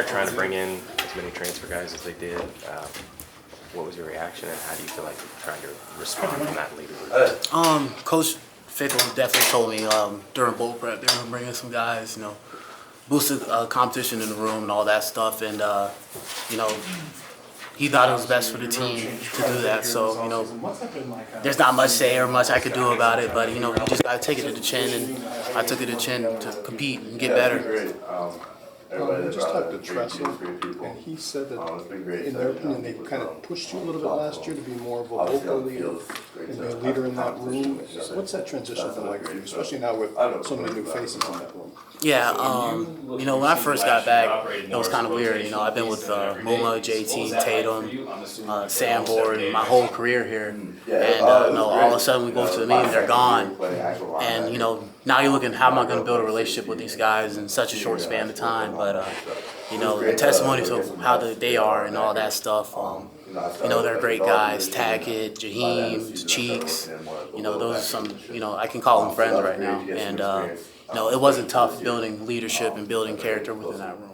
trying to bring in as many transfer guys as they did. What was your reaction, and how do you feel like you're trying to respond from that leader group? Coach Fickle definitely told me during bowl prep they're gonna bring in some guys, boost the competition in the room and all that stuff, and he thought it was best for the team to do that. So there's not much say or much I could do about it, but you just gotta take it to the chin, and I took it to the chin to compete and get better. We just talked to Tressel, and he said that, in their opinion, they kind of pushed you a little bit last year to be more of a vocal leader and be a leader in that room. What's that transition been like for you, especially now with so many new faces in that room? Yeah, when I first got back, it was kind of weird. I've been with Muma, JT, Tatum, Sanborn my whole career here, and all of a sudden we go to the meeting, they're gone, and now you're looking, how am I going to build a relationship with these guys in such a short span of time? But the testimony to how they are and all that stuff. They're great guys. Tackett, Jaheim, Cheeks. Those are some. I can call them friends right now, and it wasn't tough building leadership and building character within that room.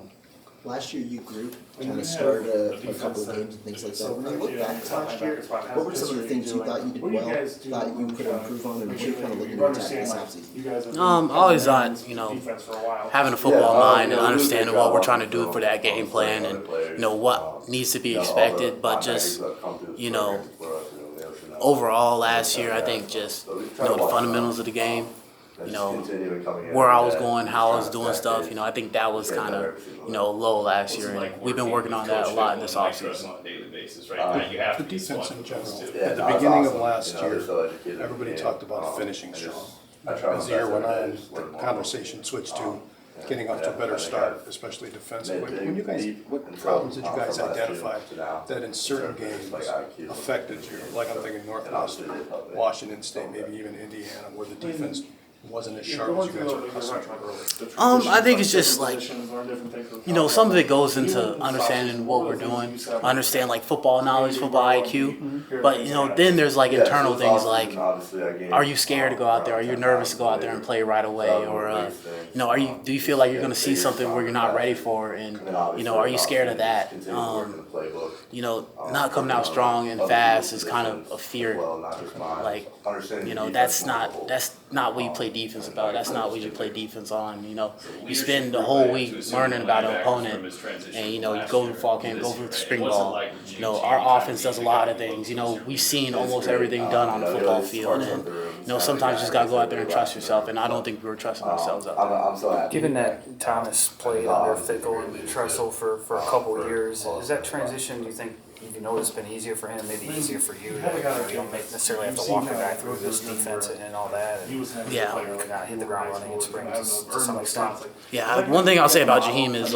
Last year you grew, kind of started a couple of games and things like that. When you look back to last year, what were some of the things you thought you did well, thought you could improve on, and what you're kind of looking to attack this offseason? I always thought, having a football mind and understanding what we're trying to do for that game plan and, what needs to be expected, but just, overall last year, I think just, the fundamentals of the game, where I was going, how I was doing stuff, I think that was kind of, low last year, and we've been working on that a lot this offseason. The defense in general, at the beginning of last year, everybody talked about finishing strong. As the year went on, the conversation switched to getting off to a better start, especially defensively. What problems did you guys identify that in certain games affected you? Like I'm thinking Northwestern, Washington State, maybe even Indiana, where the defense wasn't as sharp as you guys were accustomed to? I think it's just like, some of it goes into understanding what we're doing, understand like football knowledge, football IQ, but then there's like internal things like, are you scared to go out there? Are you nervous to go out there and play right away? Or, do you feel like you're going to see something where you're not ready for? And, are you scared of that? Not coming out strong and fast is kind of a fear. Like, that's not what you play defense about. That's not what you play defense on. You spend the whole week learning about an opponent, and you go through fall camp, go through the spring ball. Our offense does a lot of things. We've seen almost everything done on the football field, and sometimes you just gotta go out there and trust yourself. And I don't think we were trusting ourselves out there. Given that Thomas played under Fickle and Tressel for a couple of years, is that transition, do you think, it's been easier for him, maybe easier for you? You don't necessarily have to walk the guy through this defense and all that, and not hit the ground running in spring to some extent. Yeah, one thing I'll say about Jaheim is,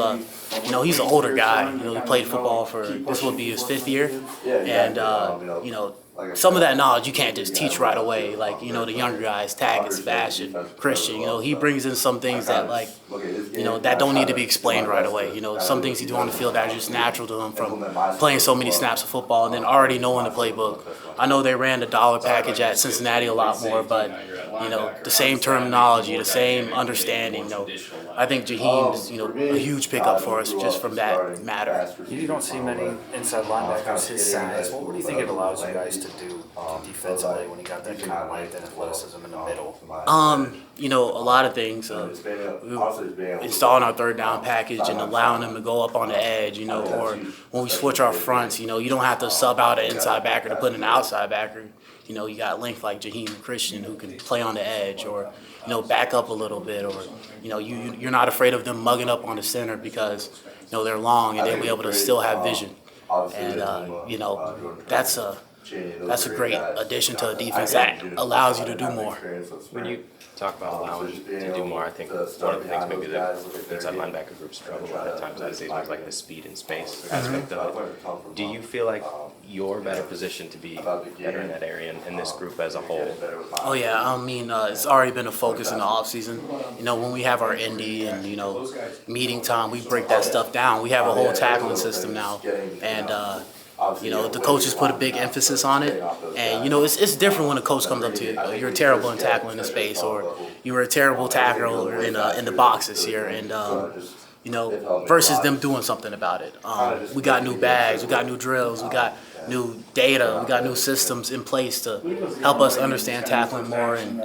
he's an older guy. He played football for, this will be his 5th year, and, some of that knowledge you can't just teach right away. Like, the younger guys, Tackett, Sebastian, Christian, he brings in some things that, like, that don't need to be explained right away. Some things you do on the field that are just natural to him from playing so many snaps of football and then already knowing the playbook. I know they ran the dollar package at Cincinnati a lot more, but, the same terminology, the same understanding, I think Jaheim's, a huge pickup for us just from that matter. You don't see many inside linebackers his size. What do you think it allows you guys to do defensively when you got that kind of length and athleticism in the middle? A lot of things. Installing our third down package and allowing them to go up on the edge, or when we switch our fronts, you don't have to sub out an inside backer to put in an outside backer. You got length like Jaheim and Christian who can play on the edge or, back up a little bit, or, you're not afraid of them mugging up on the center because, they're long and they'll be able to still have vision. And, that's a great addition to a defense that allows you to do more. When you talk about allowing to do more, I think one of the things maybe the inside linebacker groups struggle with at times these days was like the speed and space aspect of it. Do you feel like you're better positioned to be better in that area and this group as a whole? Oh yeah, it's already been a focus in the offseason. When we have our Indy and meeting time, we break that stuff down. We have a whole tackling system now, and the coaches put a big emphasis on it, and it's different when a coach comes up to you. You're terrible in tackling in space, or you were a terrible tackler in the box this year, and versus them doing something about it. We got new bags, we got new drills, we got new data, we got new systems in place to help us understand tackling more and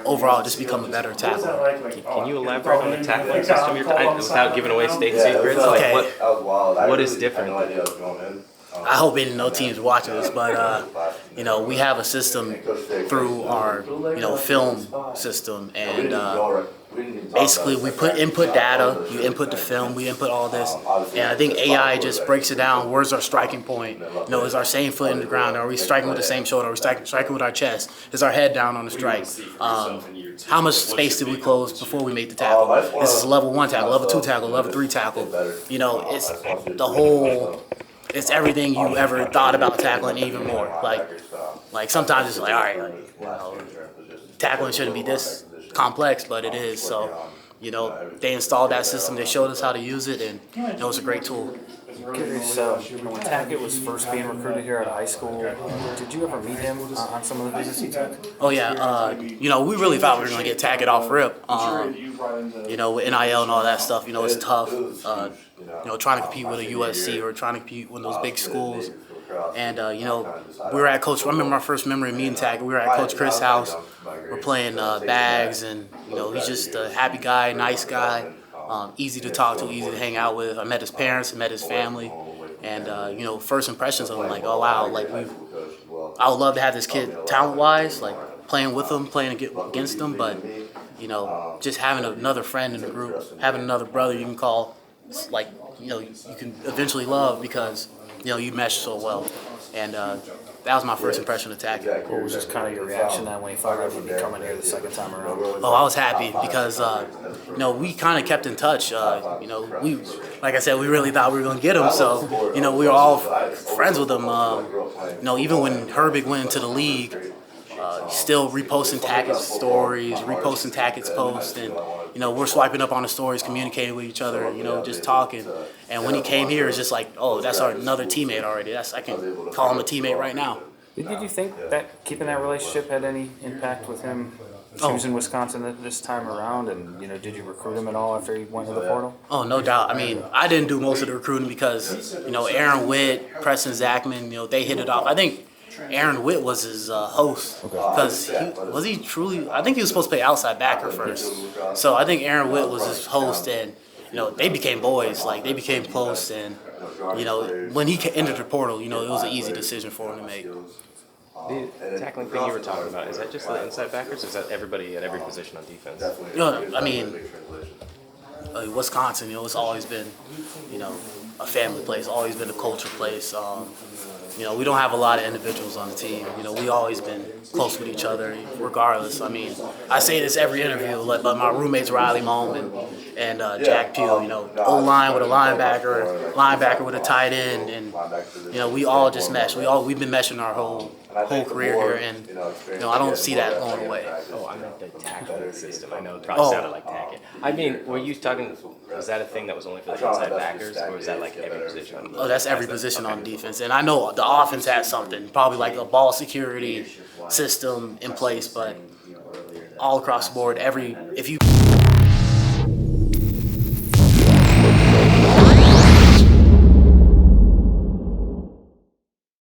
overall just become a better tackler. Can you elaborate on the tackling system you're without giving away state secrets? Okay. Like what is different? I hope ain't no teams watching this, but we have a system through our film system, and basically we put input data, you input the film, we input all this, and I think AI just breaks it down. Where's our striking point? Is our same foot in the ground? Are we striking with the same shoulder? Are we striking with our chest? Is our head down on the strike? How much space did we close before we made the tackle? This is level 1 tackle, level 2 tackle, level 3 tackle. It's the whole. It's everything you ever thought about tackling, even more. Like sometimes it's like, all right, tackling shouldn't be this complex, but it is. So, they installed that system. They showed us how to use it, and it was a great tool. I'm curious, when Tackett was first being recruited here out of high school, did you ever meet him on some of the visits you took? Oh yeah, we really thought we were gonna get Tackett off rip. With NIL and all that stuff, it's tough. Trying to compete with a USC or trying to compete with those big schools. And, we were at Coach, I remember my first memory of meeting Tackett, we were at Coach Chris' house, we're playing bags, and, he's just a happy guy, nice guy, easy to talk to, easy to hang out with. I met his parents, I met his family, and, first impressions of him, like, oh wow, I would love to have this kid talent-wise, like, playing with him, playing against him, but, just having another friend in the group, having another brother you can call, you can eventually love because, you mesh so well. And that was my first impression of Tackett. What was just kind of your reaction then when you found out you'd be coming here the second time around? Oh, I was happy because, we kind of kept in touch. We, like I said, we really thought we were going to get him. So, we were all friends with him. Even when Herbig went into the league, still reposting Tackett's stories, reposting Tackett's posts, and we're swiping up on the stories, communicating with each other, just talking. And when he came here, it's just like, oh, that's another teammate already. I can call him a teammate right now. Did you think that keeping that relationship had any impact with him choosing Wisconsin this time around? And did you recruit him at all after he went to the portal? Oh, no doubt. I mean, I didn't do most of the recruiting because Aaron Witt, Preston Zachman, they hit it off. I think Aaron Witt was his host because he truly? I think he was supposed to play outside backer first. So I think Aaron Witt was his host, and they became boys. Like they became close, and when he entered the portal, it was an easy decision for him to make. The tackling thing you were talking about, is that just the inside backers, or is that everybody at every position on defense? I mean, Wisconsin, it's always been, a family place, always been a culture place. We don't have a lot of individuals on the team. We always been close with each other, regardless. I mean, I say this every interview, but my roommates Riley Moan and Jack Pugh, O-line with a linebacker with a tight end, and we all just mesh. We've been meshing our whole career here, and I don't see that going away. Oh, I meant the tackling system. I know it probably sounded like Tackett. I mean, were you talking? Was that a thing that was only for the inside backers, or is that like every position on defense? Oh, that's every position on defense, and I know the offense has something, probably like a ball security system in place, but all across the board, if you